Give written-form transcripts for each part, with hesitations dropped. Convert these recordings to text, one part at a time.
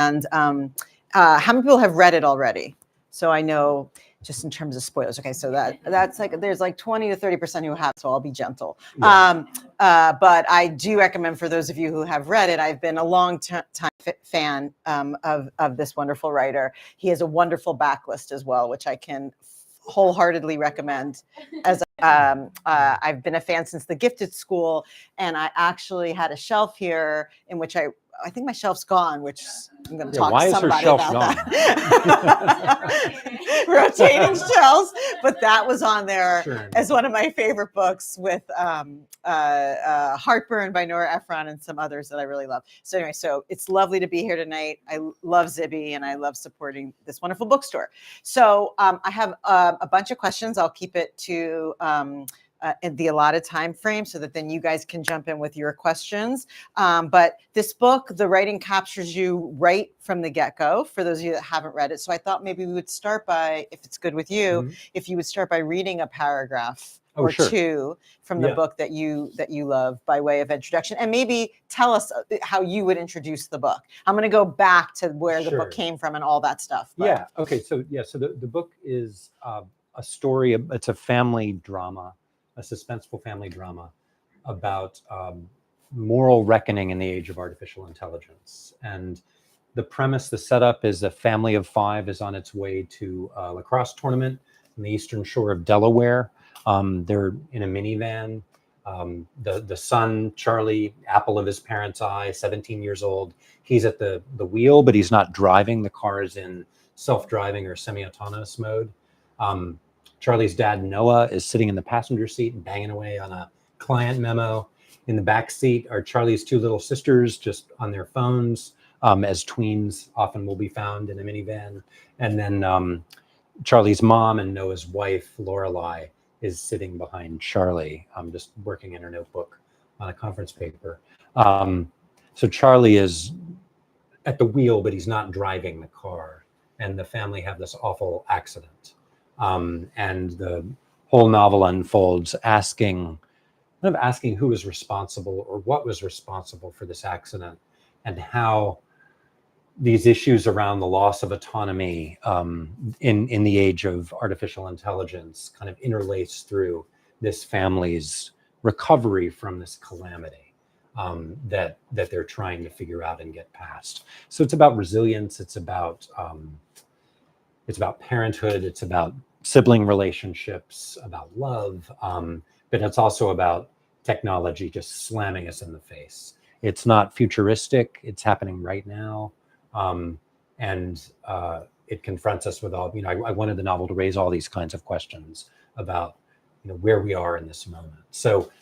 And how many people have read it already? So I know just in terms of spoilers. Okay, so that's like there's like 20 to 30% who have, so I'll be gentle. Yeah. But I do recommend for those of you who have read it, I've been a long time fan of this wonderful writer. He has a wonderful backlist as well, which I can wholeheartedly recommend. As I've been a fan since The Gifted School, and I actually had a shelf here in which I think my shelf's gone, which I'm going to talk to somebody about that. Rotating shelves, but that was on there as one of my favorite books with Heartburn by Nora Ephron and some others that I really love. So anyway, so it's lovely to be here tonight. I love Zibby and I love supporting this wonderful bookstore. So I have a bunch of questions. I'll keep it to in the allotted time frame so that then you guys can jump in with your questions. But this book, the writing captures you right from the get-go for those of you that haven't read it. So I thought maybe we would start by, if it's good with you, if you would start by reading a paragraph or two from the book that you love by way of introduction, and maybe tell us how you would introduce the book. I'm going to go back to where the book came from and all that stuff. But. Yeah. Okay. So the book is a story. It's a family drama. A suspenseful family drama about moral reckoning in the age of artificial intelligence. And the premise, the setup is a family of 5 is on its way to a lacrosse tournament in the eastern shore of Delaware. They're in a minivan. The son, Charlie, apple of his parents' eye, 17 years old, he's at the wheel, but he's not driving. The car is in self-driving or semi-autonomous mode. Charlie's dad, Noah, is sitting in the passenger seat and banging away on a client memo. In the back seat are Charlie's 2 little sisters just on their phones, as tweens often will be found in a minivan. And then Charlie's mom and Noah's wife, Lorelei, is sitting behind Charlie, just working in her notebook on a conference paper. So Charlie is at the wheel, but he's not driving the car. And the family have this awful accident. And the whole novel unfolds asking who was responsible or what was responsible for this accident, and how these issues around the loss of autonomy in the age of artificial intelligence kind of interlace through this family's recovery from this calamity that they're trying to figure out and get past. So it's about resilience. It's about parenthood. It's about sibling relationships, about love, but it's also about technology just slamming us in the face. It's not futuristic. It's happening right now. And it confronts us with all, I wanted the novel to raise all these kinds of questions about, where we are in this moment. So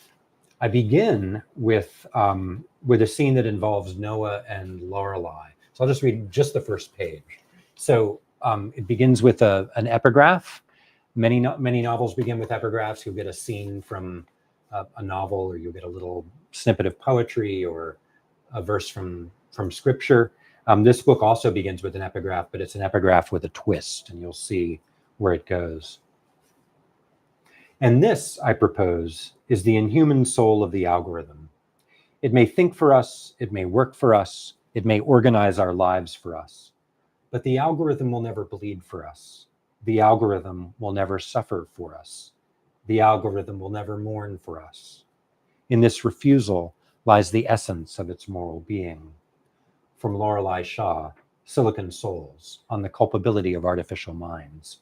I begin with a scene that involves Noah and Lorelei. So I'll just read just the first page. So it begins with an epigraph. Many novels begin with epigraphs. You'll get a scene from a novel, or you'll get a little snippet of poetry or a verse from scripture. This book also begins with an epigraph, but it's an epigraph with a twist, and you'll see where it goes. And this, I propose, is the inhuman soul of the algorithm. It may think for us, it may work for us, it may organize our lives for us, but the algorithm will never bleed for us. The algorithm will never suffer for us. The algorithm will never mourn for us. In this refusal lies the essence of its moral being. From Lorelei Shaw, Silicon Souls, on the Culpability of Artificial Minds.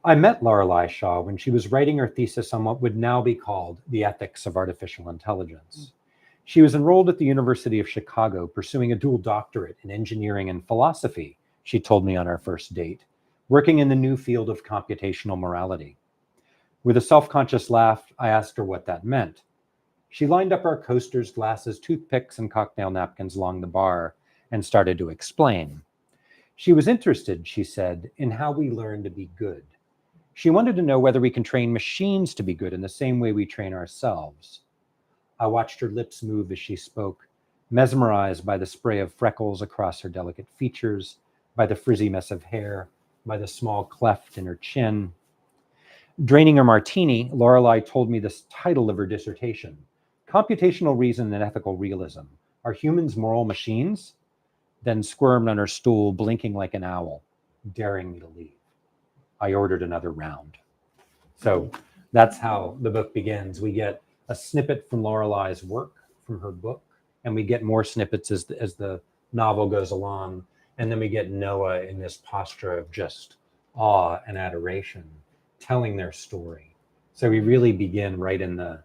I met Lorelei Shaw when she was writing her thesis on what would now be called the ethics of artificial intelligence. She was enrolled at the University of Chicago, pursuing a dual doctorate in engineering and philosophy, she told me on our first date, working in the new field of computational morality. With a self-conscious laugh, I asked her what that meant. She lined up our coasters, glasses, toothpicks, and cocktail napkins along the bar and started to explain. She was interested, she said, in how we learn to be good. She wanted to know whether we can train machines to be good in the same way we train ourselves. I watched her lips move as she spoke, mesmerized by the spray of freckles across her delicate features, by the frizzy mess of hair, by the small cleft in her chin. Draining her martini, Lorelei told me the title of her dissertation, Computational Reason and Ethical Realism. Are Humans Moral Machines? then squirmed on her stool, blinking like an owl, daring me to leave. I ordered another round. So that's how the book begins. We get a snippet from Lorelei's work, from her book, and we get more snippets as the novel goes along. And then we get Noah in this posture of just awe and adoration, telling their story. So we really begin right in the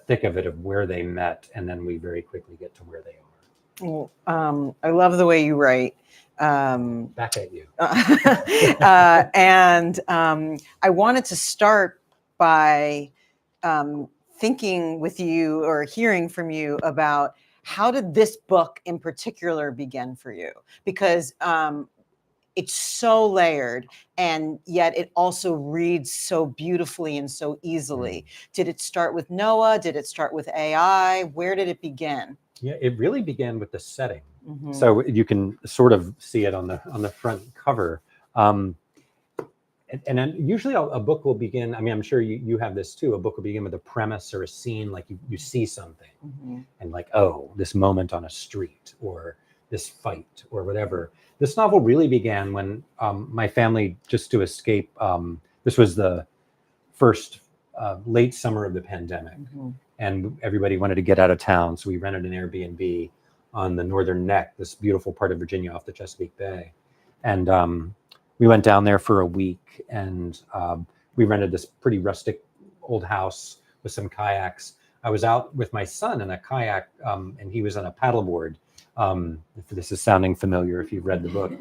thick of it, of where they met, and then we very quickly get to where they are. Well, I love the way you write. Back at you. And I wanted to start by thinking with you, or hearing from you, about how did this book in particular begin for you? Because it's so layered, and yet it also reads so beautifully and so easily. Did it start with Noah? Did it start with AI? Where did it begin? Yeah, it really began with the setting. Mm-hmm. So you can sort of see it on the front cover. And then usually a book will begin, I mean, I'm sure you have this too, a book will begin with a premise or a scene, like you see something, Mm-hmm. and like, oh, this moment on a street, or this fight, or whatever. This novel really began when my family, just to escape, this was the first late summer of the pandemic, Mm-hmm. and everybody wanted to get out of town. So we rented an Airbnb on the Northern Neck, this beautiful part of Virginia off the Chesapeake Bay. And we went down there for a week, and we rented this pretty rustic old house with some kayaks. I was out with my son in a kayak, and he was on a paddleboard. If this is sounding familiar, if you've read the book,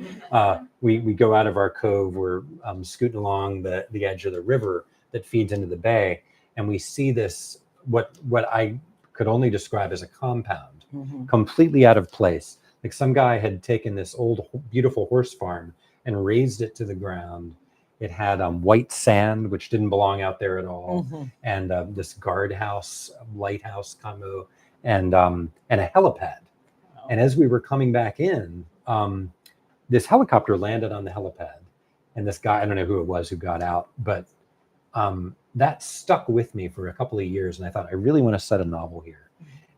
we go out of our cove, we're scooting along the edge of the river that feeds into the bay, and we see this, what I could only describe as a compound, Mm-hmm. completely out of place. Like some guy had taken this old, beautiful horse farm and razed it to the ground. It had white sand, which didn't belong out there at all, Mm-hmm. and this guardhouse, lighthouse combo, and a helipad. And as we were coming back in, this helicopter landed on the helipad, and this guy, I don't know who it was who got out, but that stuck with me for a couple of years. And I thought, I really want to set a novel here.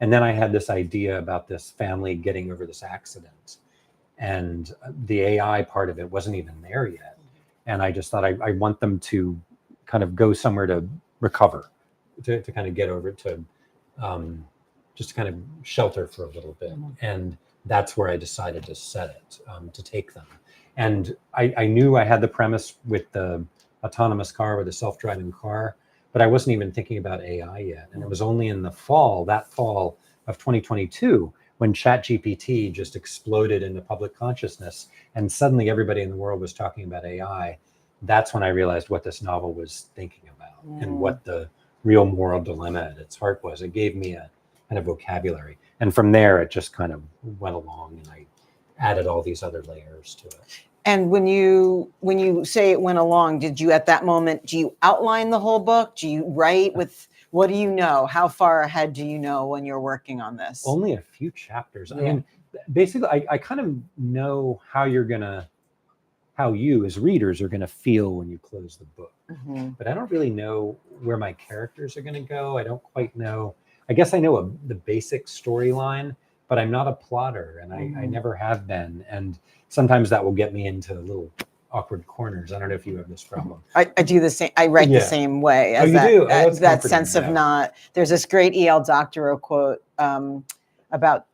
And then I had this idea about this family getting over this accident, and the AI part of it wasn't even there yet. And I just thought, I want them to kind of go somewhere to recover, to kind of get over it, to just to kind of shelter for a little bit. Mm-hmm. And that's where I decided to set it, to take them. And I knew I had the premise with the autonomous car, with a self-driving car, but I wasn't even thinking about AI yet. And it was only in that fall of 2022, when ChatGPT just exploded into public consciousness, and suddenly everybody in the world was talking about AI. That's when I realized what this novel was thinking about, and what the real moral dilemma at its heart was. It gave me a kind of vocabulary. And from there, it just kind of went along, and I added all these other layers to it. And when you say it went along, did you at that moment, do you outline the whole book? Do you write with, what do you know? How far ahead do you know when you're working on this? Only a few chapters. Yeah. I mean, basically, I kind of know how you as readers are gonna feel when you close the book. Mm-hmm. But I don't really know where my characters are gonna go. I don't quite know. I guess I know the basic storyline, but I'm not a plotter, and I never have been. And sometimes that will get me into little awkward corners. I don't know if you have this problem. I do the same. I write the same way. As you do? Oh, that's that comforting, sense of not. There's this great E.L. Doctorow quote about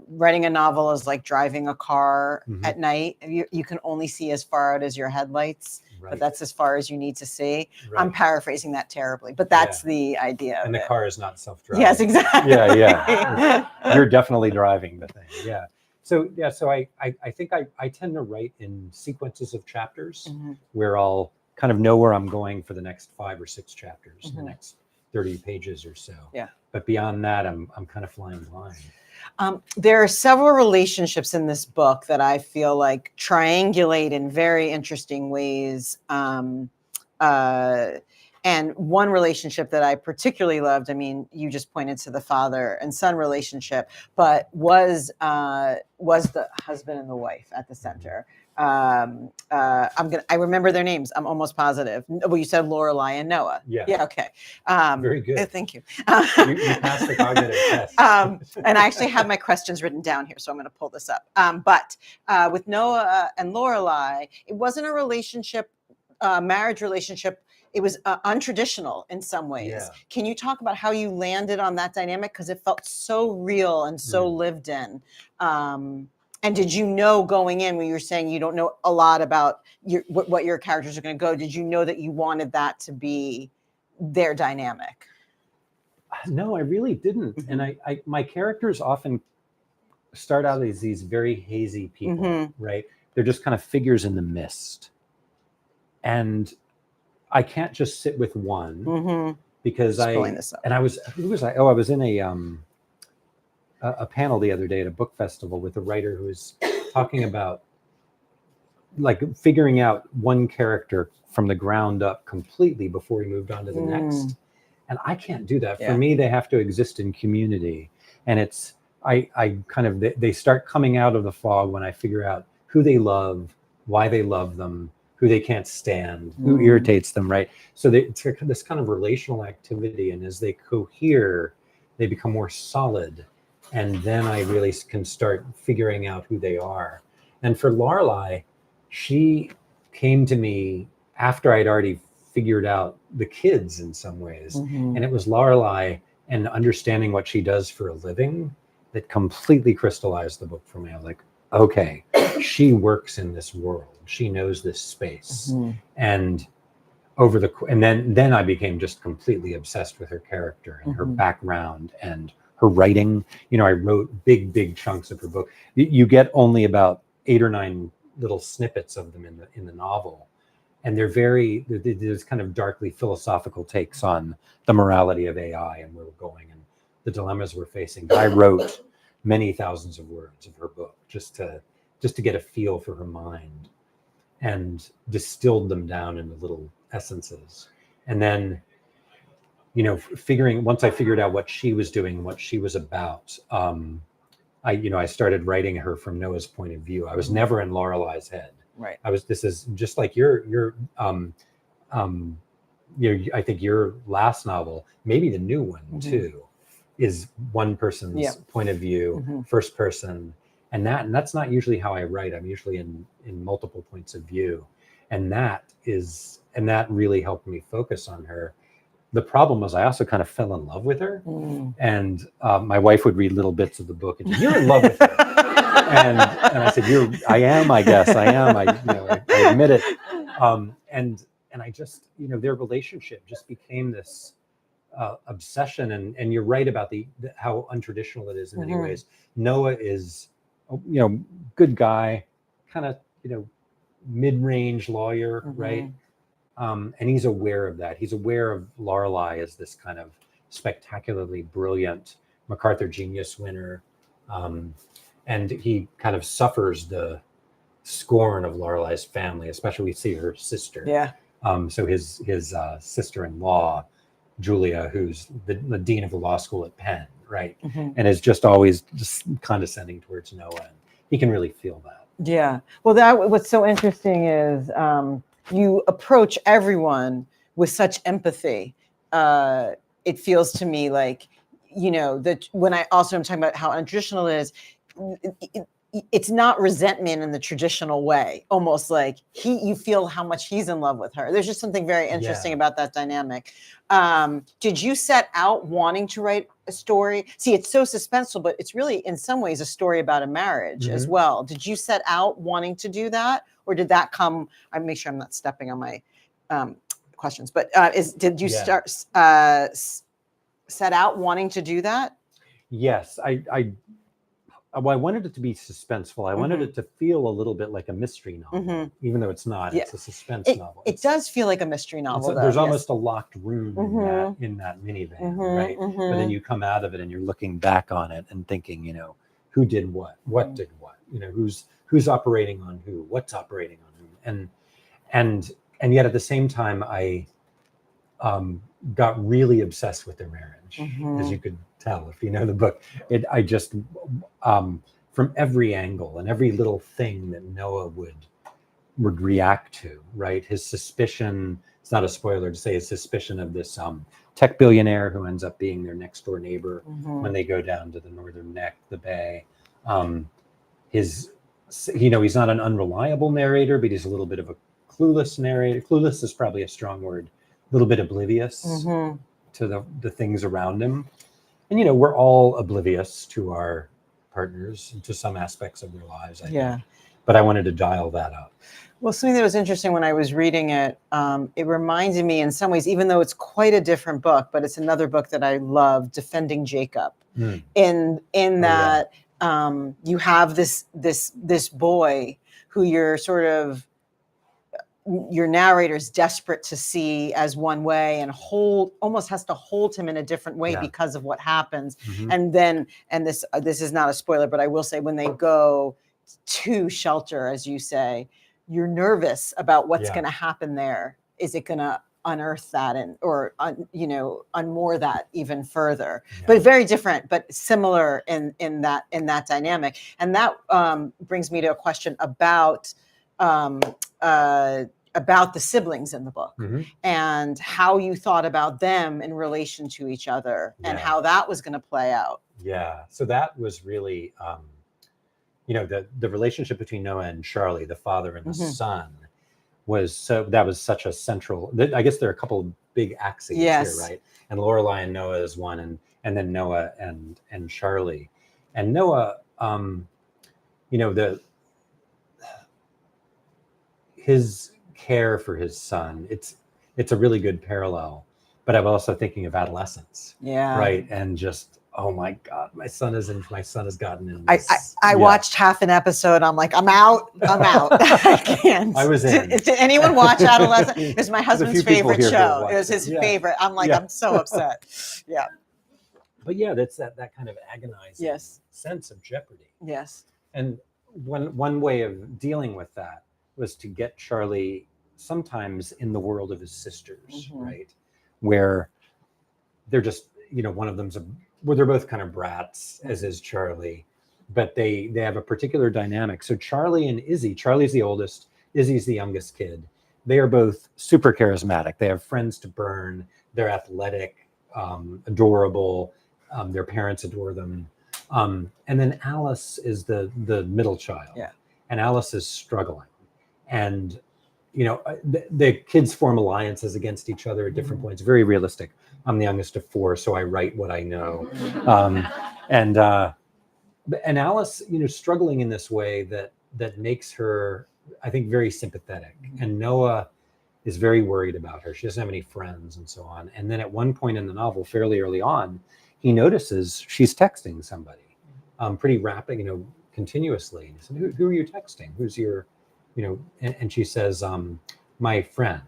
writing a novel is like driving a car at night. You can only see as far out as your headlights, but that's as far as you need to see. Right. I'm paraphrasing that terribly, but that's the idea. And the car is not self-driving. Yes, exactly. Yeah. You're definitely driving the thing. Yeah. So I think I tend to write in sequences of chapters where I'll kind of know where I'm going for the next 5 or 6 chapters, the next 30 pages or so. Yeah. But beyond that, I'm kind of flying blind. There are several relationships in this book that I feel like triangulate in very interesting ways. And one relationship that I particularly loved, I mean, you just pointed to the father and son relationship, but was the husband and the wife at the center. I remember their names. I'm almost positive. Well, you said Lorelai and Noah. Yeah. Yeah. Okay. Very good. Thank you. You passed the cognitive test. And I actually have my questions written down here, so I'm going to pull this up. But with Noah and Lorelai, it wasn't a relationship, marriage relationship. It was untraditional in some ways. Yeah. Can you talk about how you landed on that dynamic? Because it felt so real and so lived in. And did you know going in, when you were saying you don't know a lot about what your characters are going to go, did you know that you wanted that to be their dynamic? No, I really didn't. Mm-hmm. And I my characters often start out as these very hazy people, right? They're just kind of figures in the mist. And I can't just sit with one because who was I? Oh, I was in a panel the other day at a book festival with a writer who was talking about like figuring out one character from the ground up completely before he moved on to the next. And I can't do that. For me, they have to exist in community. And it's, I kind of, they start coming out of the fog when I figure out who they love, why they love them, who they can't stand, who irritates them, right? So it's this kind of relational activity. And as they cohere, they become more solid. And then I really can start figuring out who they are. And for Lorelai, she came to me after I'd already figured out the kids in some ways. And it was Lorelai and understanding what she does for a living that completely crystallized the book for me. I was like, okay, she works in this world. She knows this space. And then I became just completely obsessed with her character and her background and her writing. You know, I wrote big chunks of her book. You get only about 8 or 9 little snippets of them in the novel. And there's kind of darkly philosophical takes on the morality of AI and where we're going and the dilemmas we're facing. But I wrote many thousands of words of her book just to get a feel for her mind and distilled them down into little essences. And then, you know, once I figured out what she was doing and what she was about, I started writing her from Noah's point of view. I was never in Lorelai's head. Right. This is just like I think your last novel, maybe the new one too, is one person's point of view, first person. And that's not usually how I write. I'm usually in multiple points of view. And that really helped me focus on her. The problem was I also kind of fell in love with her. And my wife would read little bits of the book and say, "You're in love with her." and I said, I am, I guess. I am. I admit it. And I just, their relationship just became this obsession. And you're right about how untraditional it is in many ways. Noah is, good guy, kind of, mid-range lawyer, right? And he's aware of that. He's aware of Lorelai as this kind of spectacularly brilliant MacArthur Genius winner. And he kind of suffers the scorn of Lorelai's family, especially we see her sister. Yeah. So his sister-in-law, Julia, who's the dean of the law school at Penn, right? And is just always just condescending towards Noah. And he can really feel that. Yeah. Well, what's so interesting is you approach everyone with such empathy. It feels to me like, that when I also am talking about how untraditional it is, it's not resentment in the traditional way, almost like you feel how much he's in love with her. There's just something very interesting about that dynamic. Did you set out wanting to write a story? See, it's so suspenseful, but it's really in some ways a story about a marriage as well. Did you set out wanting to do that? Or did that come, I make sure I'm not stepping on my questions, but did you start set out wanting to do that? Yes, I wanted it to be suspenseful. I wanted it to feel a little bit like a mystery novel, even though it's not. It's a suspense novel. It does feel like a mystery novel. There's almost a locked room in that minivan, right? But then you come out of it and you're looking back on it and thinking, who did what did what, who's operating on who, what's operating on who, and yet at the same time, I got really obsessed with their marriage, as you could tell if you know the book. I just from every angle and every little thing that Noah would react to, right? His suspicion, it's not a spoiler to say his suspicion of this tech billionaire who ends up being their next door neighbor when they go down to the northern neck, the bay. He's not an unreliable narrator, but he's a little bit of a clueless narrator. Clueless is probably a strong word. A little bit oblivious to the things around him. And, we're all oblivious to our partners and to some aspects of their lives, I think. But I wanted to dial that up. Well, something that was interesting when I was reading it, it reminded me in some ways, even though it's quite a different book, but it's another book that I love, Defending Jacob. In that you have this boy who your narrator's desperate to see as one way and almost has to hold him in a different way because of what happens. And this is not a spoiler, but I will say when they go to shelter, as you say, you're nervous about what's going to happen there. Is it going to unearth that or unmoor that even further? But very different, but similar in that dynamic. And that brings me to a question about the siblings in the book and how you thought about them in relation to each other and how that was going to play out. Yeah. So that was really, the relationship between Noah and Charlie, the father and the son, was such a central. I guess there are a couple of big axes here, right? And Lorelai and Noah is one, and then Noah and Charlie, and Noah, his care for his son. It's a really good parallel. But I'm also thinking of adolescence, right? And just, oh my God, my son has gotten in this. I watched half an episode. I'm like, I'm out. I can't. I was in. Did anyone watch Adolescent? It was my husband's favorite show. It was his favorite. I'm like, I'm so upset. Yeah. But that's that kind of agonizing sense of jeopardy. Yes. And one way of dealing with that was to get Charlie sometimes in the world of his sisters, right? Where they're just, one of them's they're both kind of brats, as is Charlie, but they have a particular dynamic. So Charlie and Izzy, Charlie's the oldest, Izzy's the youngest kid. They are both super charismatic. They have friends to burn. They're athletic, adorable. Their parents adore them. And then Alice is the middle child. Yeah. And Alice is struggling. And the kids form alliances against each other at different points. Very realistic. I'm the youngest of four, so I write what I know. And Alice, struggling in this way that makes her, I think, very sympathetic. And Noah is very worried about her. She doesn't have any friends and so on. And then at one point in the novel, fairly early on, he notices she's texting somebody, pretty rapid, continuously. And he said, who are you texting? Who's your and she says, my friend.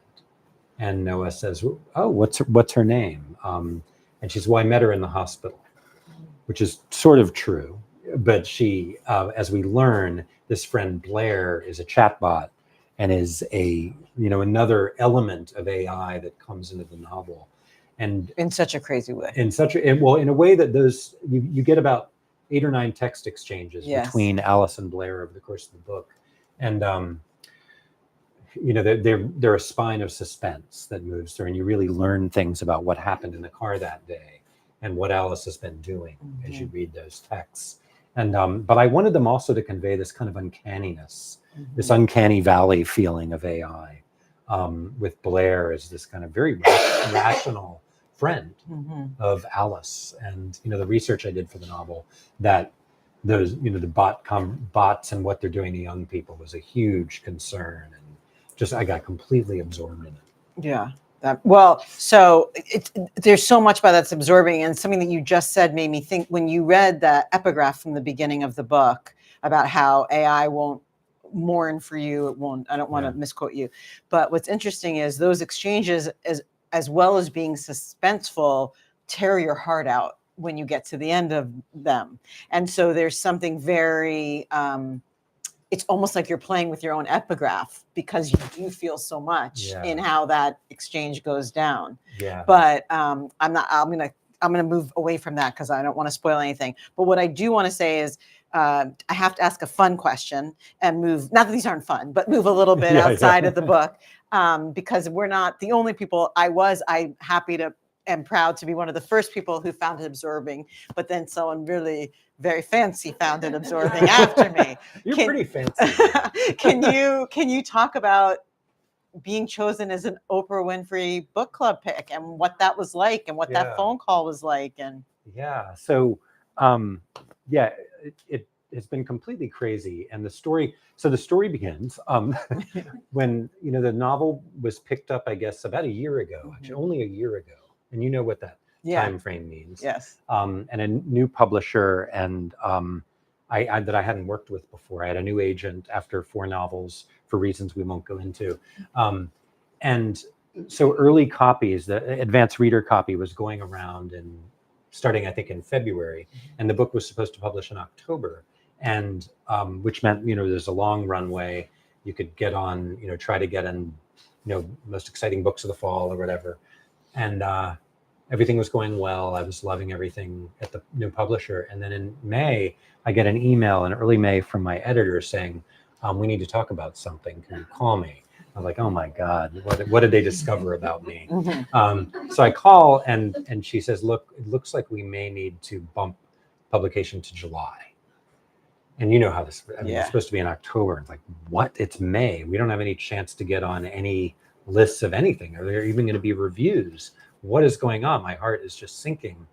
And Noah says, oh, what's her name? And she says, well, I met her in the hospital, which is sort of true. But she, as we learn, this friend Blair is a chatbot and is another element of AI that comes into the novel. And in such a crazy way. In a way that those, you get about 8 or 9 text exchanges between Alice and Blair over the course of the book. And they're a spine of suspense that moves through, and you really learn things about what happened in the car that day and what Alice has been doing as you read those texts. And but I wanted them also to convey this kind of uncanniness, this uncanny valley feeling of AI, with Blair as this kind of very rational friend of Alice. And the research I did for the novel, that those, the bots and what they're doing to young people was a huge concern, and just I got completely absorbed in it. Yeah. So there's so much about that's absorbing, and something that you just said made me think when you read the epigraph from the beginning of the book about how AI won't mourn for you. It won't. I don't want to misquote you, but what's interesting is those exchanges, as well as being suspenseful, tear your heart out when you get to the end of them. And so there's something very, it's almost like you're playing with your own epigraph because you do feel so much in how that exchange goes down. But I'm gonna move away from that because I don't want to spoil anything. But what I do want to say is I have to ask a fun question and move. Not that these aren't fun, but move a little bit outside of the book because we're not the only people. I'm happy to and proud to be one of the first people who found it absorbing, but then someone really very fancy found it absorbing after me. You're pretty fancy. Can you talk about being chosen as an Oprah Winfrey book club pick and what that was like and what that phone call was like? And so it has been completely crazy. And the story begins when, the novel was picked up, I guess, about a year ago, actually only a year ago. And you know what that time frame means. Yes. And a new publisher and that I hadn't worked with before. I had a new agent after 4 novels for reasons we won't go into. And so early copies, the advanced reader copy was going around and starting, I think, in February. And the book was supposed to publish in October. And which meant, there's a long runway. You could get on, try to get in, most exciting books of the fall or whatever. And everything was going well. I was loving everything at the new publisher. And then in May, I get an email in early May from my editor saying, we need to talk about something. Can you call me? I was like, oh my God, what did they discover about me? So I call and she says, look, it looks like we may need to bump publication to July. And you know how this, it's supposed to be in October. It's like, what? It's May. We don't have any chance to get on any lists of anything. Are there even going to be reviews? What is going on? My heart is just sinking.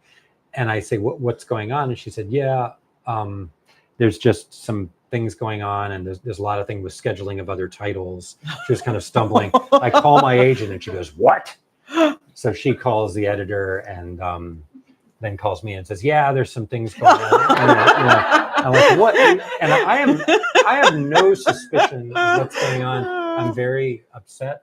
And I say, what's going on? And she said, there's just some things going on. And there's a lot of things with scheduling of other titles. She was kind of stumbling. I call my agent and she goes, what? So she calls the editor and then calls me and says, there's some things going on. And, I'm like, what? And I have no suspicion of what's going on. I'm very upset.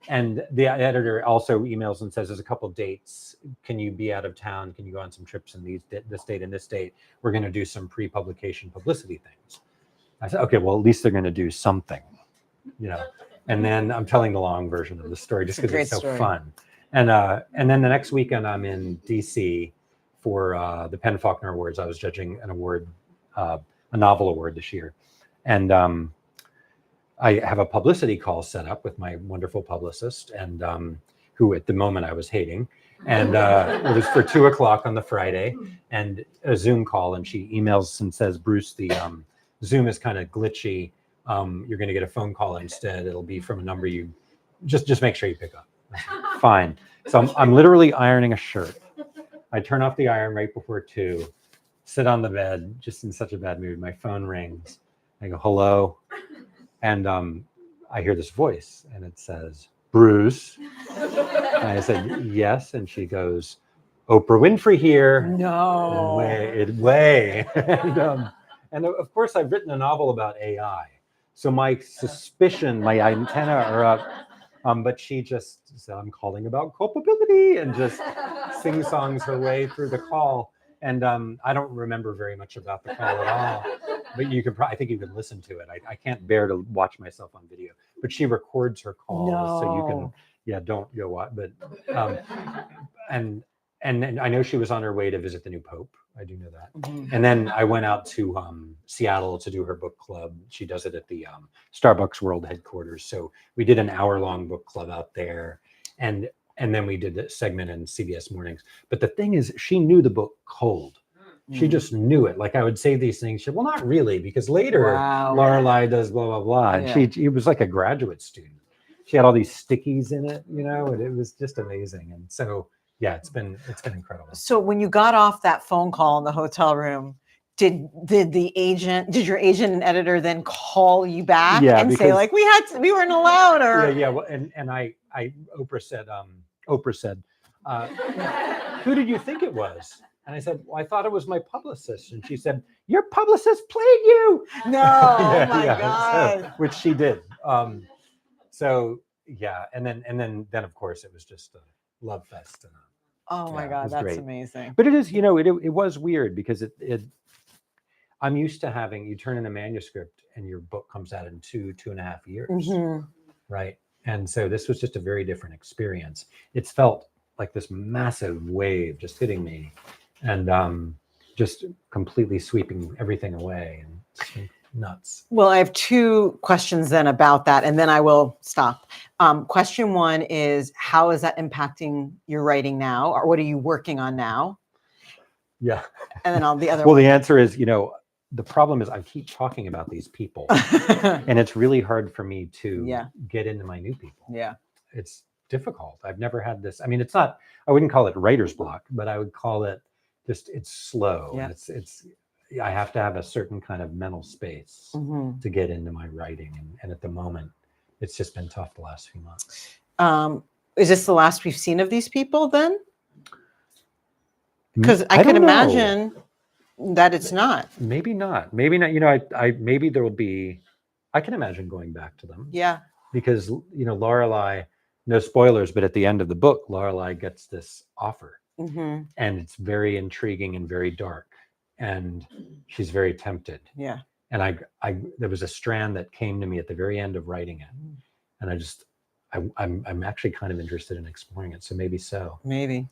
And the editor also emails and says, there's a couple of dates. Can you be out of town? Can you go on some trips in this date and this date? We're going to do some pre-publication publicity things. I said, okay, well, at least they're going to do something, And then I'm telling the long version of the story just because it's so fun. And then the next weekend I'm in DC for the Penn Faulkner Awards. I was judging an award, a novel award this year. And I have a publicity call set up with my wonderful publicist, and who at the moment I was hating. And it was for 2:00 on the Friday, and a Zoom call. And she emails and says, Bruce, the Zoom is kind of glitchy. You're going to get a phone call instead. It'll be from a number you just make sure you pick up. Fine. So I'm literally ironing a shirt. I turn off the iron right before 2, sit on the bed, just in such a bad mood. My phone rings. I go, hello. And I hear this voice and it says, Bruce. And I said, yes. And she goes, Oprah Winfrey here. No. Way. And of course, I've written a novel about AI. So my suspicion, my antenna are up. But she just said, I'm calling about culpability, and just sing-songs her way through the call. And I don't remember very much about the call at all. But you could I think you can listen to it. I can't bear to watch myself on video. But she records her calls, so you can, don't what. But and I know she was on her way to visit the new Pope. I do know that. Mm-hmm. And then I went out to Seattle to do her book club. She does it at the Starbucks World headquarters. So we did an hour-long book club out there, and then we did a segment in CBS Mornings. But the thing is, she knew the book cold. She just knew it. Like I would say these things. She said, well, not really, because later Lorelei does blah, blah, blah. And she was like a graduate student. She had all these stickies in it, and it was just amazing. And so, it's been incredible. So when you got off that phone call in the hotel room, did your agent and editor then call you back and say like, we weren't allowed, or? Well, and Oprah said, who did you think it was? And I said, well, I thought it was my publicist. And she said, your publicist played you. No, oh my God. So, which she did. And then of course it was just a love fest. Oh my God, that's great. Amazing. But it is, it was weird because I'm used to having, you turn in a manuscript and your book comes out in 2.5 years, Mhm. right? And so this was just a very different experience. It's felt like this massive wave just hitting me, and just completely sweeping everything away, and it's been nuts. Well, I have two questions then about that, and then I will stop. Question one is, how is that impacting your writing now, or what are you working on now? Yeah. And then the other Well, one. the answer is, the problem is I keep talking about these people, and it's really hard for me to Yeah. get into my new people. Yeah. It's difficult. I've never had this. I mean, it's not, I wouldn't call it writer's block, but I would call it just, it's slow. Yeah. And I have to have a certain kind of mental space Mhm. to get into my writing. And at the moment, it's just been tough the last few months. Is this the last we've seen of these people then? Because I don't can know. imagine that it's not. Maybe not. Maybe not. Maybe there will be, I can imagine going back to them. Yeah. Because, Lorelai, no spoilers, but at the end of the book, Lorelai gets this offer, Mhm. and it's very intriguing and very dark, and she's very tempted. Yeah. And there was a strand that came to me at the very end of writing it, and I'm actually kind of interested in exploring it. So maybe so. Maybe.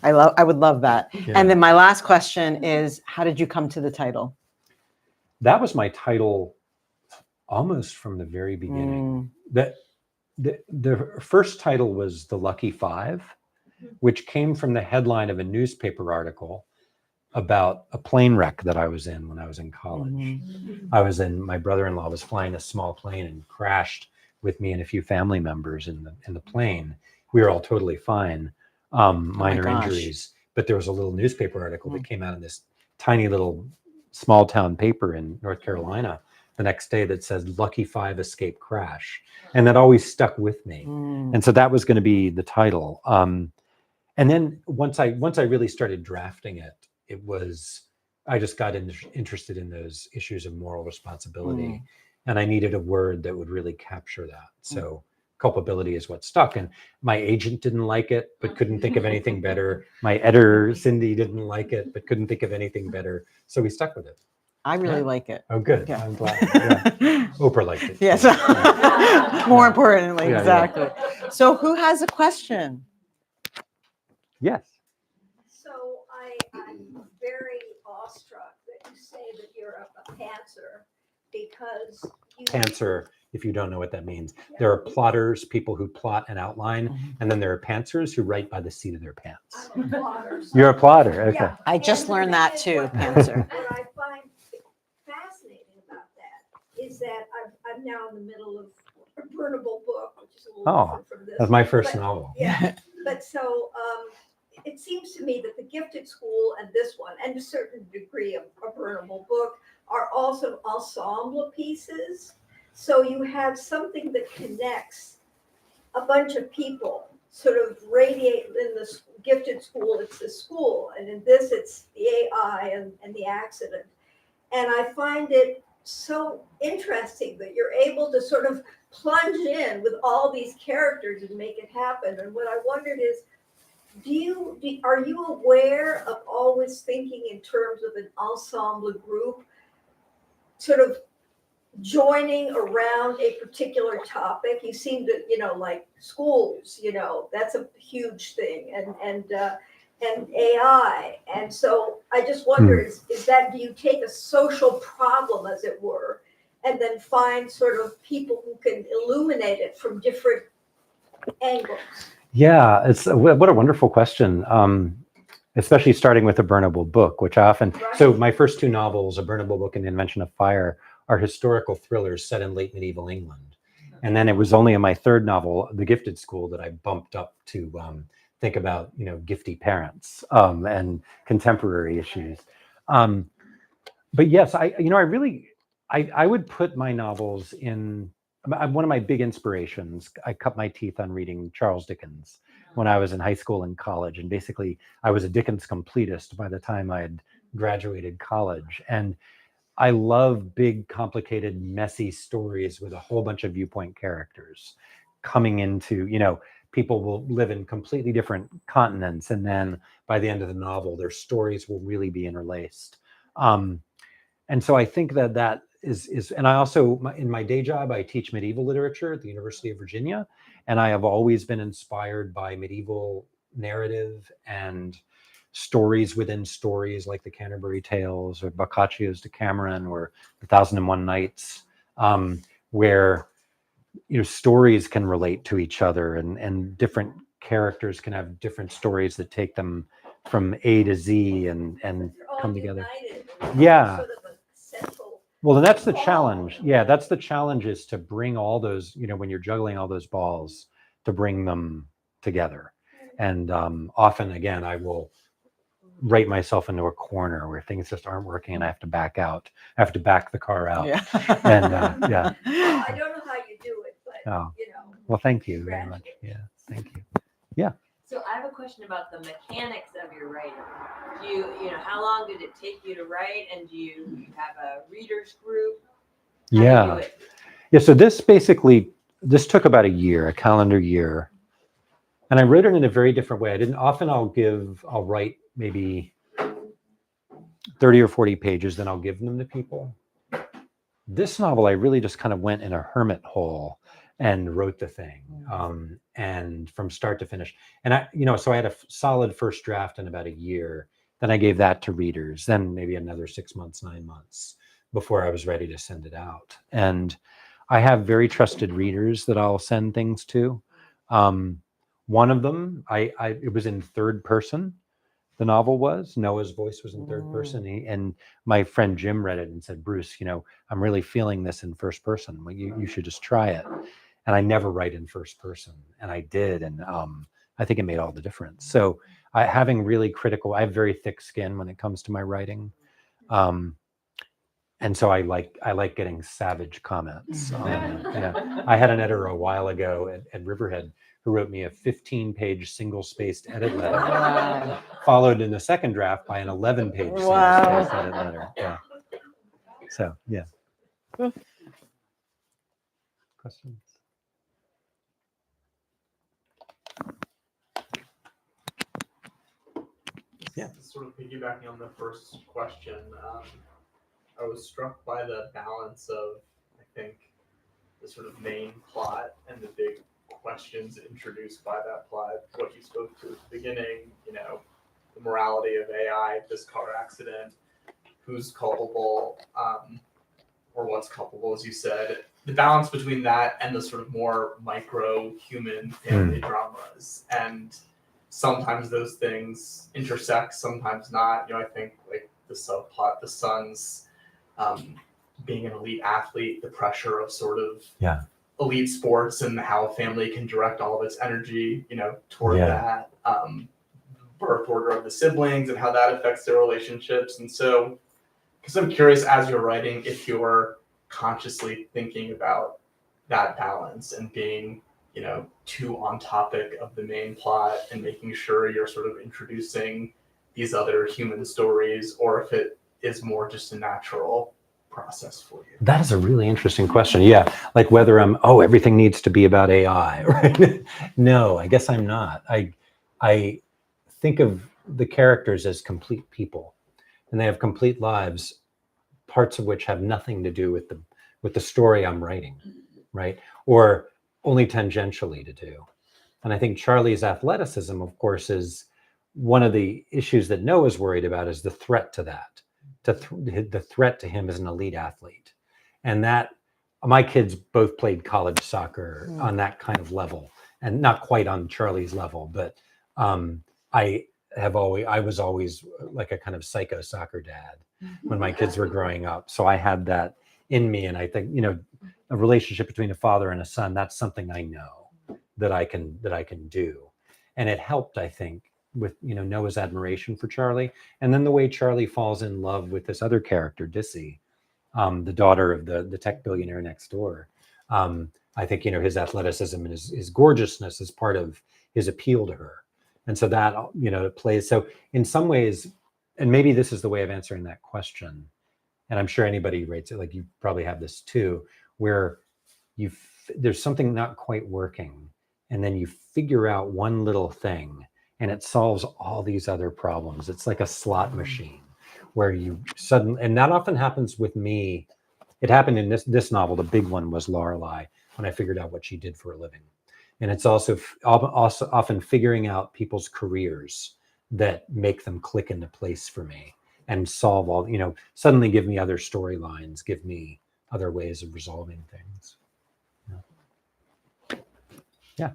I would love that. Yeah. And then my last question is, how did you come to the title? That was my title almost from the very beginning. The first title was The Lucky Five, which came from the headline of a newspaper article about a plane wreck that I was in when I was in college. My brother-in-law was flying a small plane and crashed with me and a few family members in the plane. We were all totally fine, minor injuries, but there was a little newspaper article that came out in this tiny little small town paper in North Carolina the next day that says Lucky Five escape crash. And that always stuck with me. And so that was going to be the title. And then once I really started drafting it, I just got interested in those issues of moral responsibility. And I needed a word that would really capture that. So culpability is what stuck. And my agent didn't like it, but couldn't think of anything better. My editor, Cindy, didn't like it, but couldn't think of anything better. So we stuck with it. I really like it. Oh, good. Yeah. I'm glad. Yeah. Oprah liked it. Yes. Yeah. More importantly, Yeah, exactly. So who has a question? Yes. So I'm very awestruck that you say that you're a pantser, because Pantser, if you don't know what that means, there are plotters, people who plot and outline, and then there are pantsers who write by the seat of their pants. I'm a plotter. You're a plotter. Okay. Yeah. I just learned that too, What pantser. I find fascinating about that is that I'm now in the middle of a burnable book, which is a little different from this. That's my first But- novel. Yeah, but so it seems to me that The Gifted School and this one, and a certain degree of a burnable book, are also ensemble pieces. So you have something that connects a bunch of people, sort of radiate. In the Gifted School, it's the school, and in this, it's the AI and the accident. And I find it so interesting that you're able to sort of plunge in with all these characters and make it happen. And what I wondered is, are you aware of always thinking in terms of an ensemble group, sort of joining around a particular topic? You seem to, like schools, that's a huge thing, and AI. And so I just wonder, is that, do you take a social problem, as it were, and then find sort of people who can illuminate it from different angles? Yeah, what a wonderful question. Especially starting with a burnable book, which I often, so my first two novels, A Burnable Book and The Invention of Fire, are historical thrillers set in late medieval England. And then it was only in my third novel, The Gifted School, that I bumped up to think about, gifty parents and contemporary issues. But yes, I would put my novels in, one of my big inspirations. I cut my teeth on reading Charles Dickens when I was in high school and college. And basically I was a Dickens completist by the time I had graduated college. And I love big, complicated, messy stories with a whole bunch of viewpoint characters coming into, people will live in completely different continents. And then by the end of the novel, their stories will really be interlaced. and so I think that that is, and I also, in my day job, I teach medieval literature at the University of Virginia, and I have always been inspired by medieval narrative and stories within stories, like the Canterbury Tales or Boccaccio's Decameron or the Thousand and One Nights, where stories can relate to each other, and different characters can have different stories that take them from A to Z and They're all come together. united. Yeah. Sort of a central. Well, and that's the challenge. Yeah, that's the challenge, is to bring all those, when you're juggling all those balls, to bring them together. And often, again, I will write myself into a corner where things just aren't working and I have to back out. I have to back the car out. Yeah. And yeah. Well, I don't know how you do it, but Oh. you know. Well, thank you very much. Yeah, thank you. Yeah. So I have a question about the mechanics of your writing. Do you how long did it take you to write, and do you have a readers group? How do you do Yeah. it? Yeah. So this took about a year, a calendar year. And I wrote it in a very different way. I'll write maybe 30 or 40 pages, then I'll give them to people. This novel, I really just kind of went in a hermit hole and wrote the thing, and from start to finish. And so I had a solid first draft in about a year. Then I gave that to readers, then maybe another 6 months, 9 months before I was ready to send it out. And I have very trusted readers that I'll send things to. One of them, it was in third person. The novel was, Noah's voice was in third person. And my friend Jim read it and said, Bruce, I'm really feeling this in first person. Well, you should just try it. And I never write in first person. And I did. And I think it made all the difference. So I have very thick skin when it comes to my writing. And so I like getting savage comments. I had an editor a while ago at Riverhead who wrote me a 15-page single-spaced edit letter, Wow. followed in the second draft by an 11-page Wow. single-spaced edit letter. Yeah. So, yeah. Questions? Yeah. Sort of piggybacking on the first question, I was struck by the balance of, I think, the sort of main plot and the big questions introduced by that plot. What you spoke to at the beginning, the morality of AI, this car accident, who's culpable, or what's culpable, as you said. The balance between that and the sort of more micro human family dramas. And sometimes those things intersect, sometimes not. I think like the subplot, the son's being an elite athlete, the pressure of sort of elite sports and how family can direct all of its energy, toward that. Birth order of the siblings and how that affects their relationships. And so, because I'm curious, as you're writing, if you're consciously thinking about that balance and being too on topic of the main plot and making sure you're sort of introducing these other human stories, or if it is more just a natural process for you. That is a really interesting question. Yeah. Like whether everything needs to be about AI, right? No, I guess I'm not. I think of the characters as complete people, and they have complete lives, parts of which have nothing to do with the story I'm writing, right? Or only tangentially to do. And I think Charlie's athleticism, of course, is one of the issues that Noah's worried about, is the threat to that, the threat to him as an elite athlete. And that my kids both played college soccer on that kind of level, and not quite on Charlie's level, but I was always like a kind of psycho soccer dad when my kids were growing up. So I had that in me. And I think, a relationship between a father and a son, that's something I know that I can do. And it helped, I think, with, Noah's admiration for Charlie. And then the way Charlie falls in love with this other character, Dissy, the daughter of the tech billionaire next door. I think, his athleticism and his gorgeousness is part of his appeal to her. And so that, it plays. So in some ways, and maybe this is the way of answering that question, and I'm sure anybody who writes it, like you probably have this too, where there's something not quite working, and then you figure out one little thing and it solves all these other problems. It's like a slot machine where you suddenly, and that often happens with me. It happened in this novel. The big one was Lorelei, when I figured out what she did for a living. And it's also often figuring out people's careers that make them click into place for me and solve all, suddenly give me other storylines, give me other ways of resolving things. Yeah.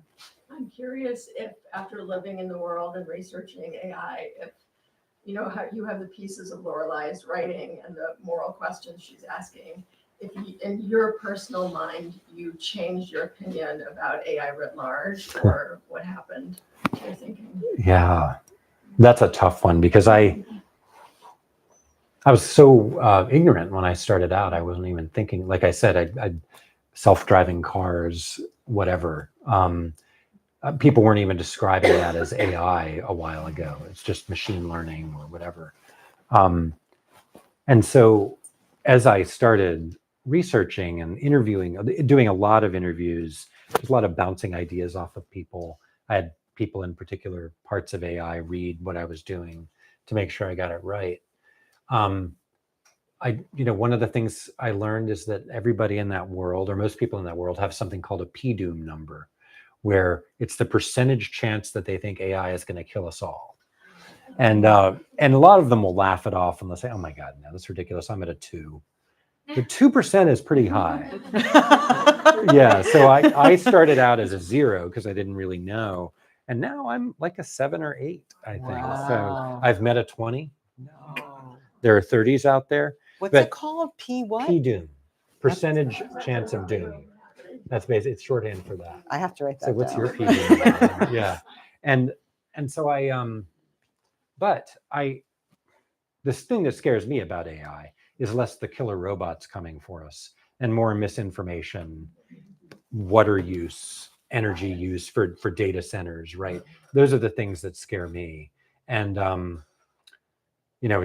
I'm curious if after living in the world and researching AI, if how you have the pieces of Lorelei's writing and the moral questions she's asking, if you, in your personal mind, you changed your opinion about AI writ large, or what happened to your thinking? Yeah, that's a tough one, because I was so ignorant when I started out. I wasn't even thinking, like I said, I self-driving cars, whatever. People weren't even describing that as AI a while ago. It's just machine learning or whatever. And so as I started researching and interviewing, doing a lot of interviews, there's a lot of bouncing ideas off of people. I had people in particular parts of AI read what I was doing to make sure I got it right. One of the things I learned is that everybody in that world, or most people in that world, have something called a PDOOM number, where it's the percentage chance that they think AI is going to kill us all. And a lot of them will laugh it off and they'll say, oh my God, no, that's ridiculous. I'm at a 2. The 2% is pretty high. Yeah, so I started out as a 0 because I didn't really know. And now I'm like a 7 or 8, I think. Wow. So I've met a 20. No. There are 30s out there. What's But it called? P what? PDOOM, percentage chance of doom. That's basically, it's shorthand for that. I have to write that So what's down. your PDOOM? Yeah. And so this thing that scares me about AI is less the killer robots coming for us and more misinformation, water use, energy use for data centers, right? Those are the things that scare me. And,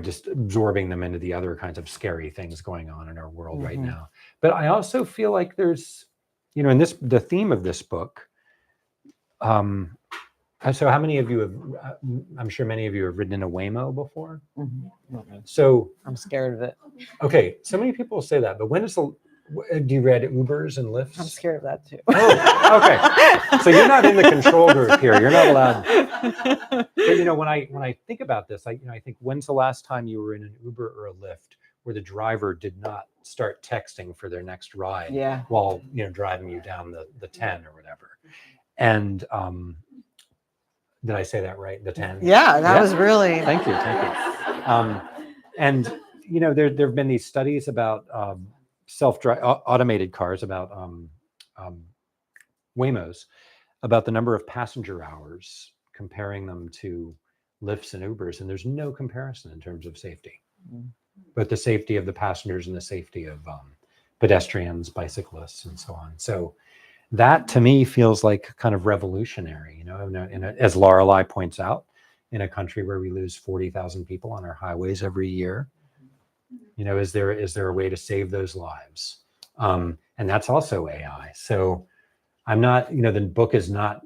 just absorbing them into the other kinds of scary things going on in our world right now. But I also feel like there's, in the theme of this book, so how many of you have, I'm sure many of you have ridden in a Waymo before. So I'm scared of it. okay, so many people say that, but do you read Ubers and Lyfts? I'm scared of that too. Oh, okay. So you're not in the control group here. You're not allowed. But when I think about this, I think, when's the last time you were in an Uber or a Lyft where the driver did not start texting for their next ride while driving you down the 10 or whatever? And did I say that right? The 10? Yeah, that was really. Thank you. And there have been these studies about automated cars, about Waymos, about the number of passenger hours, comparing them to Lyfts and Ubers, and there's no comparison in terms of safety, but the safety of the passengers and the safety of pedestrians, bicyclists, and so on. So that to me feels like kind of revolutionary, as Lorelei points out, in a country where we lose 40,000 people on our highways every year. Is there a way to save those lives? And that's also AI. So I'm not, the book is not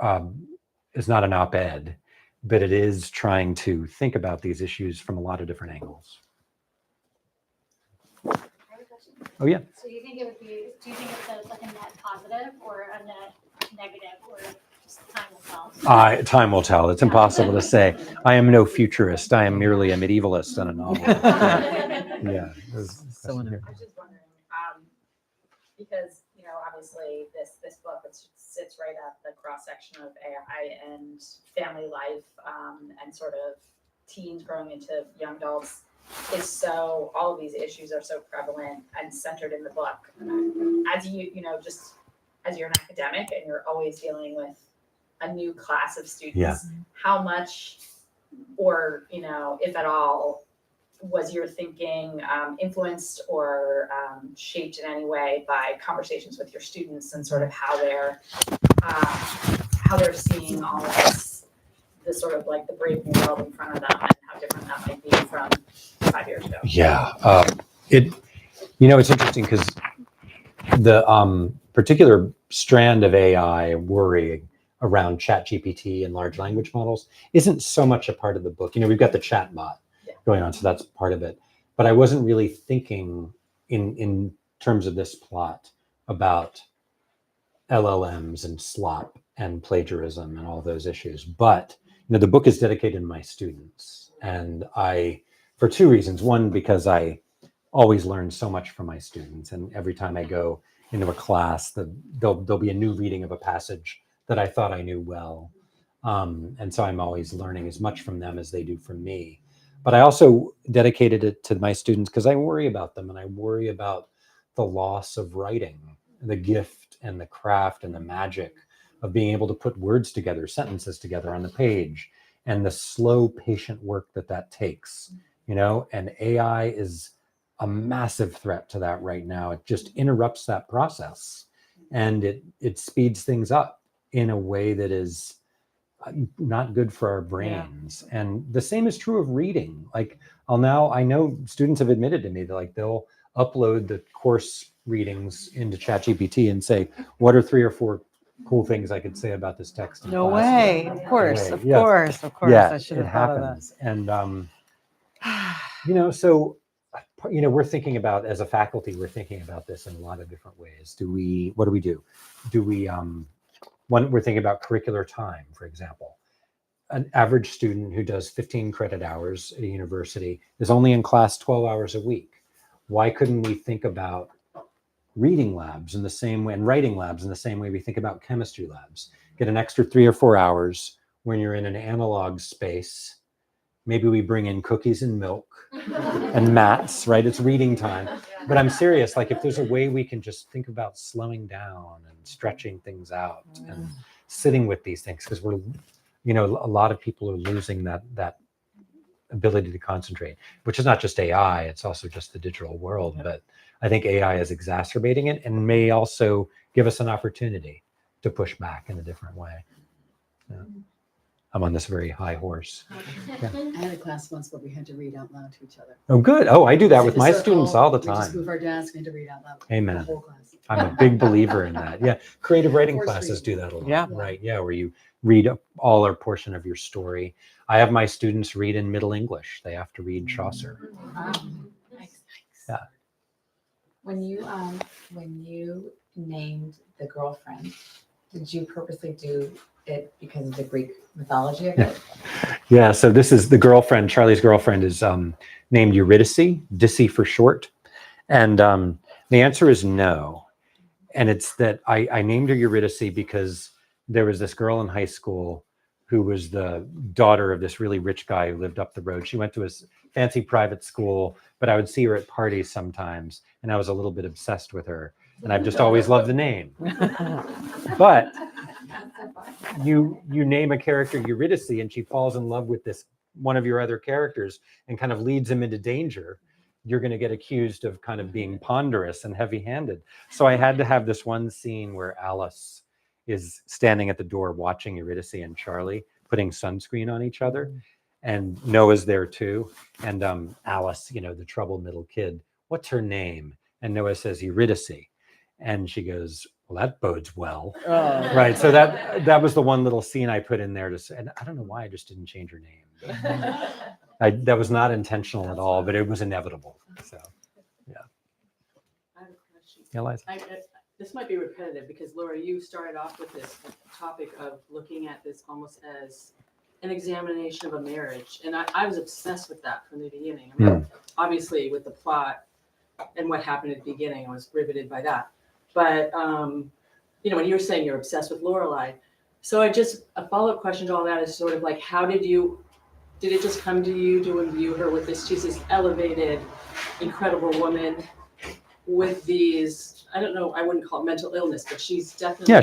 an op-ed, but it is trying to think about these issues from a lot of different angles. Oh yeah. So do you think it's like a net positive or a net negative, or just time will tell? Time will tell. It's impossible to say. I am no futurist. I am merely a medievalist and a novelist. Yeah. I was just wondering, because obviously this book sits right at the cross section of AI and family life, and sort of teens growing into young adults. All of these issues are so prevalent and centered in the book. As just as you're an academic and you're always dealing with a new class of students, how much, or if at all, was your thinking influenced or shaped in any way by conversations with your students and sort of how they're seeing all of this sort of like the brave new world in front of them, and how different that might be from 5 years ago? Yeah, it's interesting because the particular strand of AI worry around ChatGPT and large language models isn't so much a part of the book. We've got the chat bot going on. So that's part of it. But I wasn't really thinking in terms of this plot about LLMs and slop and plagiarism and all those issues. But the book is dedicated to my students, and for two reasons. One, because I always learn so much from my students, and every time I go into a class, there'll be a new reading of a passage that I thought I knew well, and so I'm always learning as much from them as they do from me. But I also dedicated it to my students because I worry about them, and I worry about the loss of writing, the gift and the craft and the magic of being able to put words together, sentences together on the page, and the slow, patient work that takes, and AI is a massive threat to that right now. It just interrupts that process, and it speeds things up in a way that is not good for our brains. Yeah. And the same is true of reading. Like I know students have admitted to me that like they'll upload the course readings into ChatGPT and say, what are 3 or 4 cool things I could say about this text? No way. Of course. Yes. Of course. Yeah, I should have thought of that. And, so, we're thinking about, as a faculty, we're thinking about this in a lot of different ways. What do we do? We're thinking about curricular time, for example. An average student who does 15 credit hours at a university is only in class 12 hours a week. Why couldn't we think about reading labs in the same way and writing labs in the same way we think about chemistry labs? Get an extra 3 or 4 hours when you're in an analog space. Maybe we bring in cookies and milk and mats, right? It's reading time. But I'm serious, like if there's a way we can just think about slowing down and stretching things out and sitting with these things, because we're, a lot of people are losing that ability to concentrate, which is not just AI, it's also just the digital world. But I think AI is exacerbating it and may also give us an opportunity to push back in a different way. Yeah. I'm on this very high horse. Yeah. I had a class once where we had to read out loud to each other. Oh, good. Oh, I do that with my students all the We just time. move our desks and had to read out loud. Amen. The whole class. I'm a big believer in that. Yeah. Creative writing Force classes do reading. that a lot. Yeah. Right. Yeah. Where you read all or portion of your story. I have my students read in Middle English. They have to read Chaucer. Nice. Yeah. When you named the girlfriend, did you purposely do it because of the Greek mythology of it? Yeah. So this is the girlfriend. Charlie's girlfriend is named Eurydice, Dissy for short. And the answer is no. And it's that I named her Eurydice because there was this girl in high school who was the daughter of this really rich guy who lived up the road. She went to a fancy private school, but I would see her at parties sometimes, and I was a little bit obsessed with her. And I've just always loved the name. But you name a character Eurydice, and she falls in love with this one of your other characters and kind of leads him into danger. You're going to get accused of kind of being ponderous and heavy-handed. So I had to have this one scene where Alice is standing at the door watching Eurydice and Charlie putting sunscreen on each other, and Noah's there too. And Alice, the troubled middle kid, what's her name? And Noah says Eurydice, and she goes, well, that bodes well. Oh. Right. So that was the one little scene I put in there to say, and I don't know why I just didn't change her name. That was not intentional at all, but it was inevitable. So, yeah. I have a question. Yeah, Liza. This might be repetitive because Laura, you started off with this topic of looking at this almost as an examination of a marriage. And I was obsessed with that from the beginning. I mean, obviously with the plot and what happened at the beginning, I was riveted by that. But, when you were saying you're obsessed with Lorelai, so a follow-up question to all that is sort of like, did it just come to you to imbue her with this? She's this elevated, incredible woman with these, I don't know, I wouldn't call it mental illness, but she's definitely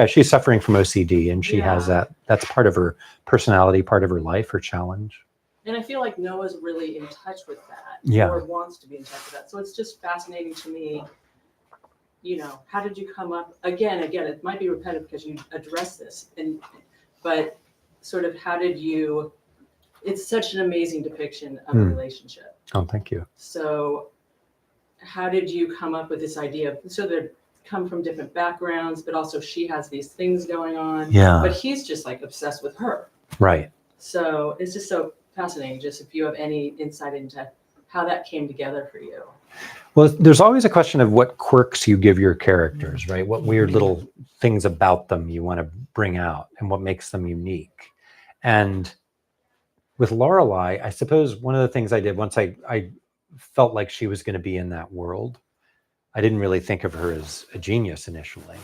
she's suffering from OCD, and she has that's part of her personality, part of her life, her challenge. And I feel like Noah's really in touch with that, or wants to be in touch with that. So it's just fascinating to me, how did you come up, again, it might be repetitive because you address this, but sort of it's such an amazing depiction of a relationship. Oh, thank you. So how did you come up with this idea? So they come from different backgrounds, but also she has these things going on. Yeah. But he's just like obsessed with her. Right. So it's just so fascinating, just if you have any insight into how that came together for you. Well, there's always a question of what quirks you give your characters, right? What weird little things about them you want to bring out and what makes them unique. And with Lorelai, I suppose one of the things I did once I felt like she was going to be in that world, I didn't really think of her as a genius initially.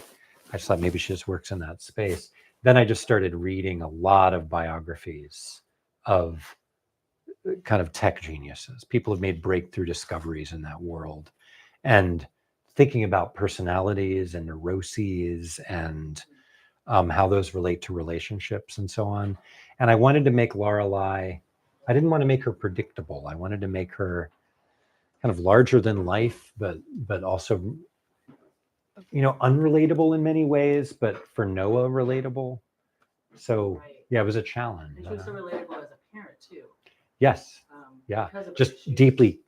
I just thought maybe she just works in that space. Then I just started reading a lot of biographies of kind of tech geniuses, people who've made breakthrough discoveries in that world, and thinking about personalities and neuroses and how those relate to relationships and so on. And I wanted to make Lorelai, I didn't want to make her predictable. I wanted to make her kind of larger than life, but also, unrelatable in many ways, but for Noah relatable. So Right. yeah, it was a challenge. And she was so relatable as a parent too. Yes. Yeah. because of Just what she- deeply,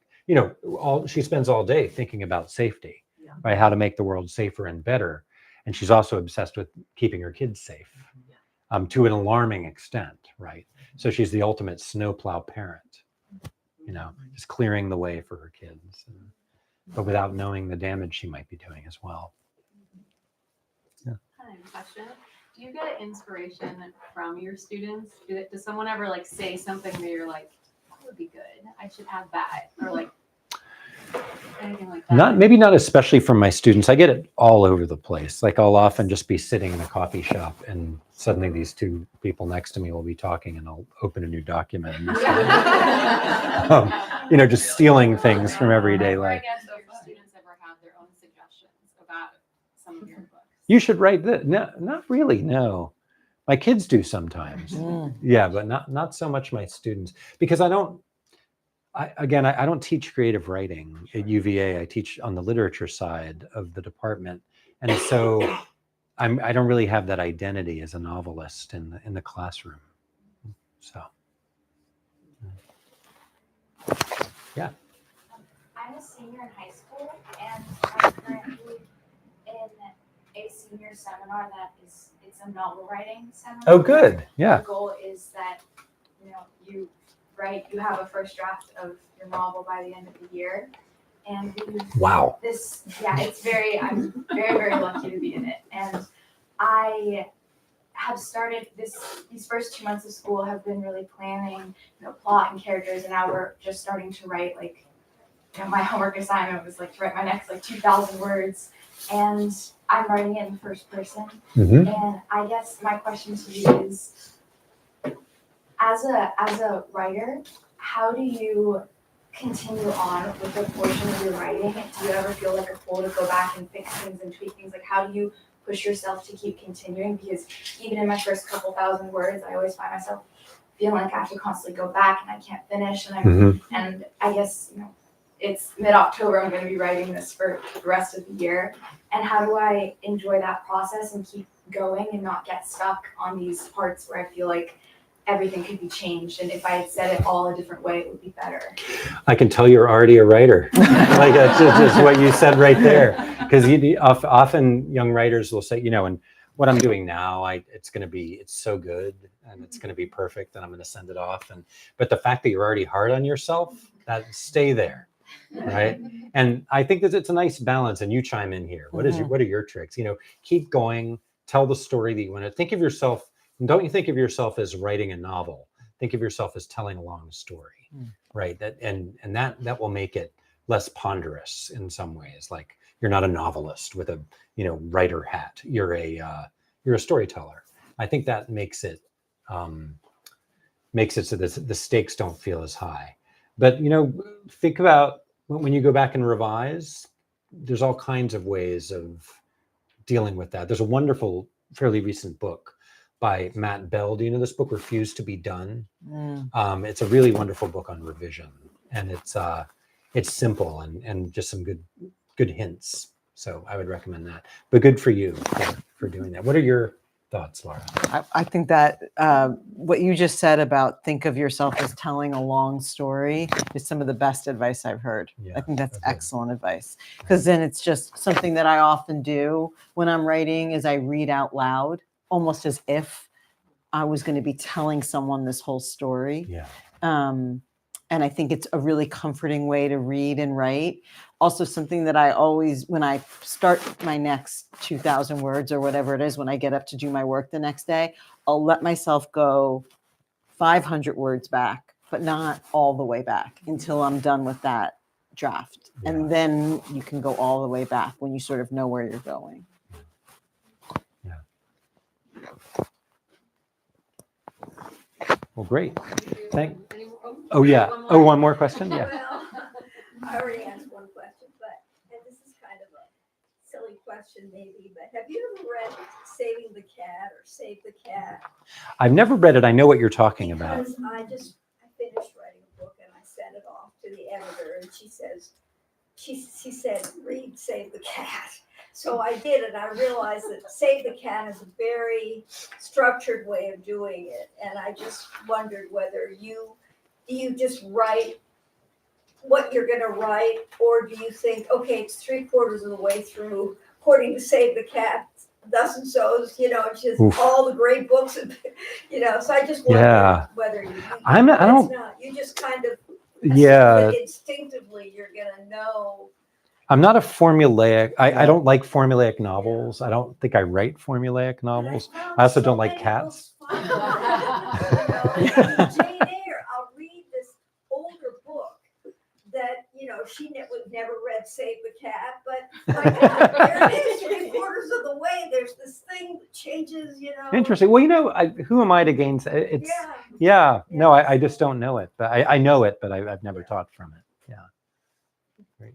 she spends all day thinking about safety, Yeah. right? How to make the world safer and better. And she's also obsessed with keeping her kids safe, to an alarming extent, right? So she's the ultimate snowplow parent, just clearing the way for her kids, but without knowing the damage she might be doing as well. I have a question. Do you get inspiration from your students? Does someone ever like say something that you're like, that would be good, I should add that, or like anything like that? Maybe not especially from my students. I get it all over the place. Like I'll often just be sitting in a coffee shop and suddenly these two people next to me will be talking and I'll open a new document and just stealing things from everyday Or I life. guess if your students ever have their own suggestions about some of your books. You should write this. No, not really. No, my kids do sometimes. Yeah, but not so much my students, because I don't teach creative writing at UVA. I teach on the literature side of the department, and so I don't really have that identity as a novelist in the classroom. So yeah. I'm a senior in high school, and I'm currently in a senior seminar it's a novel writing seminar. Oh, good. Yeah. The goal is that you have a first draft of your novel by the end of the year, and Wow. I'm very, very lucky to be in it, and I have started these first 2 months of school have been really planning, plot and characters, and now we're just starting to write my homework assignment was to write my next 2,000 words, and I'm writing it in first person. Mm-hmm. And I guess my question to you is, as a writer, how do you continue on with the portion of your writing? Do you ever feel like a pull to go back and fix things and tweak things? How do you push yourself to keep continuing? Because even in my first couple thousand words, I always find myself feeling like I have to constantly go back and I can't finish. And I guess, it's mid-October, I'm going to be writing this for the rest of the year. And how do I enjoy that process and keep going and not get stuck on these parts where I feel like everything could be changed, and if I had said it all a different way, it would be better? I can tell you're already a writer. That's just what you said right there. Because often young writers will say, and what I'm doing now, it's so good and it's going to be perfect and I'm going to send it off. But the fact that you're already hard on yourself, stay there. Right. And I think that it's a nice balance, and you chime in here. What are your tricks? Keep going, tell the story that you want to. Think of yourself. Don't you think of yourself as writing a novel? Think of yourself as telling a long story, right? That will make it less ponderous in some ways. Like you're not a novelist with a writer hat. You're a storyteller. I think that makes it so the stakes don't feel as high. But think about when you go back and revise. There's all kinds of ways of dealing with that. There's a wonderful, fairly recent book by Matt Bell. Do you know this book, Refused to be Done? It's a really wonderful book on revision, and it's simple and just some good hints. So I would recommend that. But good for you for doing that. What are your thoughts, Laura? I think that what you just said about think of yourself as telling a long story is some of the best advice I've heard. Yeah, I think that's okay. excellent advice, because then it's just something that I often do when I'm writing is I read out loud, almost as if I was going to be telling someone this whole story. Yeah. And I think it's a really comforting way to read and write. Also, something that I always, when I start my next 2,000 words or whatever it is, when I get up to do my work the next day, I'll let myself go 500 words back, but not all the way back until I'm done with that draft. Yeah. And then you can go all the way back when you sort of know where you're going. Well, great. Thank. Any- Oh yeah. Oh, one more question. Yeah. Well, I already asked one question, but, and this is kind of a silly question maybe, but have you ever read Saving the Cat or Save the Cat? I've never read it. I know what you're talking about. Because I finished writing a book and I sent it off to the editor and she said, read Save the Cat. So I did, and I realized that Save the Cat is a very structured way of doing it. And I just wondered whether you just write what you're gonna write, or do you think, okay, it's 3/4 of the way through, according to Save the Cat, thus and so's, it's just Oof. all the great books, so I just wondered Yeah. whether you just kind of Yeah. instinctively you're gonna know. I'm not a formulaic. I don't like formulaic novels. I don't think I write formulaic novels. I also don't like cats. Jane Eyre, I'll read this older book that, she never read Save the Cat, but there it is, 3/4 of the way, there's this thing that changes, Interesting. Well, who am I to gain? It's yeah. No, I just don't know it, but I know it, but I've never taught from it. Yeah. Great.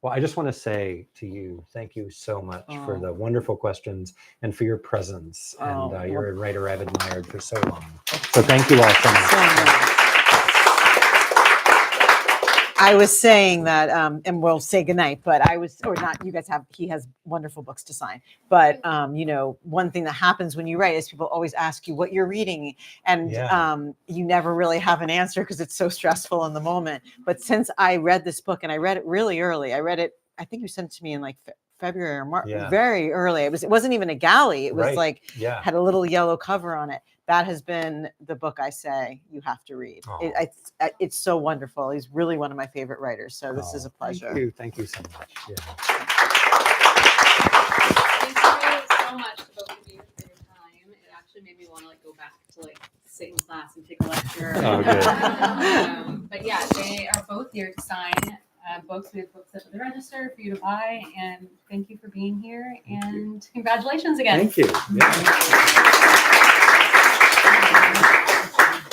Well, I just want to say to you, thank you so much for the wonderful questions and for your presence. And you're a writer I've admired for so long. So thank you all so much. I was saying that, and we'll say goodnight, but he has wonderful books to sign. But, one thing that happens when you write is people always ask you what you're reading. And you never really have an answer because it's so stressful in the moment. But since I read this book, and I read it really early, I think you sent it to me in like February or March, very early. It wasn't even a galley. It was had a little yellow cover on it. That has been the book I say you have to read. It's so wonderful. He's really one of my favorite writers. So this is a pleasure. Thank you so much. Yeah. Thank you so much to both of you for your time. It actually made me want to go back to sit in class and take a lecture. Oh, good. But yeah, they are both here to sign books. We have books at the register for you to buy. And thank you for being here. And congratulations again. Thank you. Yeah.